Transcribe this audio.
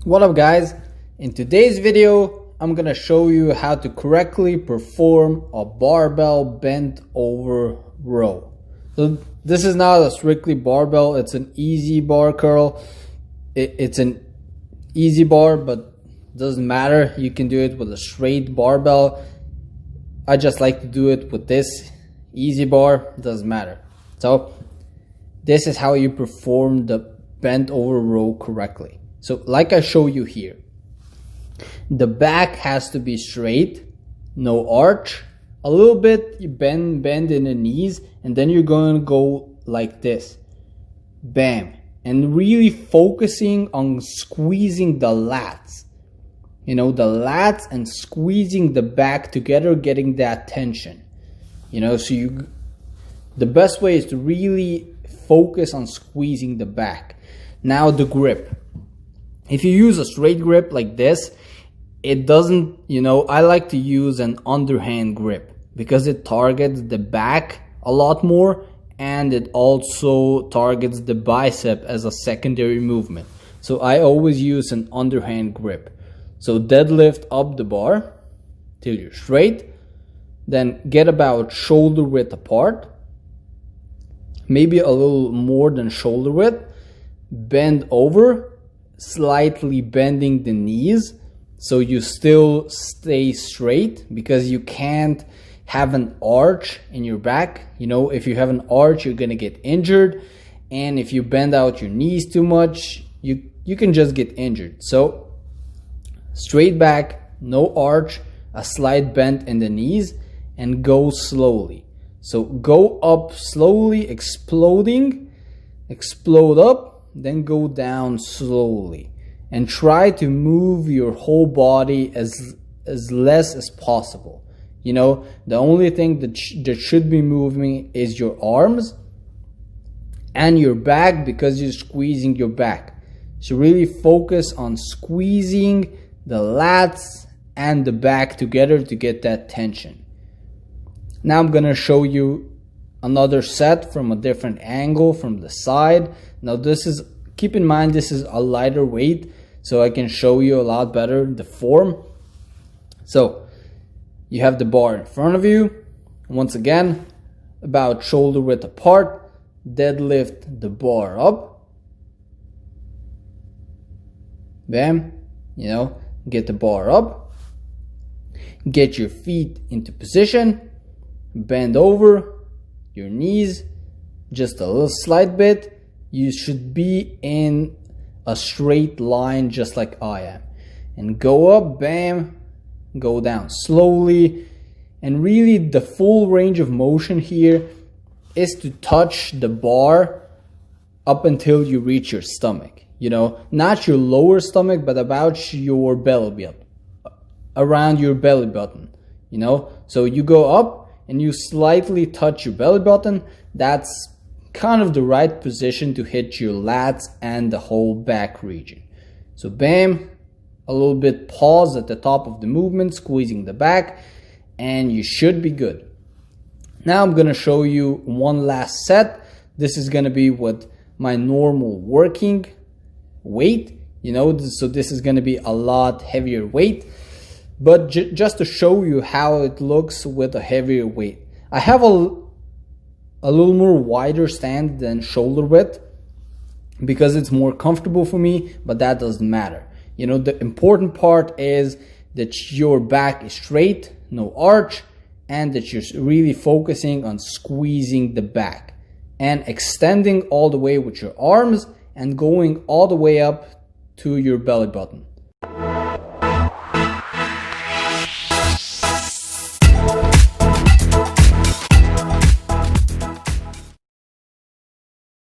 What up guys? In today's video I'm gonna show you how to correctly perform a barbell bent over row. So this is not a strictly barbell, it's an easy bar curl. It's an easy bar, but doesn't matter, you can do it with a straight barbell. I just like to do it with this easy bar, doesn't matter. So this is how you perform the bent over row correctly. So like I show you here, the back has to be straight, no arch, a little bit you bend in the knees, and then you're going to go like this, bam, and really focusing on squeezing the lats, the lats, and squeezing the back together, getting that tension, so the best way is to really focus on squeezing the back. Now the grip. If you use a straight grip like this, it doesn't, I like to use an underhand grip because it targets the back a lot more, and it also targets the bicep as a secondary movement. So I always use an underhand grip. So deadlift up the bar till you're straight, then get about shoulder width apart, maybe a little more than shoulder width, bend over, slightly bending the knees so you still stay straight, because you can't have an arch in your back. If you have an arch, you're gonna get injured, and if you bend out your knees too much, you can just get injured. So straight back, no arch, a slight bend in the knees, and go slowly. So go up slowly, explode up, then go down slowly, and try to move your whole body as less as possible. The only thing that should be moving is your arms and your back, because you're squeezing your back. So really focus on squeezing the lats and the back together to get that tension. Now I'm gonna show you another set from a different angle, from the side. Now keep in mind, this is a lighter weight, so I can show you a lot better the form. So you have the bar in front of you, once again, about shoulder width apart, deadlift the bar up, bam, get the bar up, get your feet into position, bend over your knees just a little slight bit. You should be in a straight line just like I am, and go up, bam, go down slowly. And really the full range of motion here is to touch the bar up until you reach your stomach, not your lower stomach, but about your belly button, around your belly button, so you go up and you slightly touch your belly button. That's kind of the right position to hit your lats and the whole back region. So bam, a little bit pause at the top of the movement, squeezing the back, and you should be good. Now I'm gonna show you one last set. This is gonna be with my normal working weight, so this is gonna be a lot heavier weight, but just to show you how it looks with a heavier weight. I have a little more wider stand than shoulder width because it's more comfortable for me, but that doesn't matter. The important part is that your back is straight, no arch, and that you're really focusing on squeezing the back and extending all the way with your arms and going all the way up to your belly button.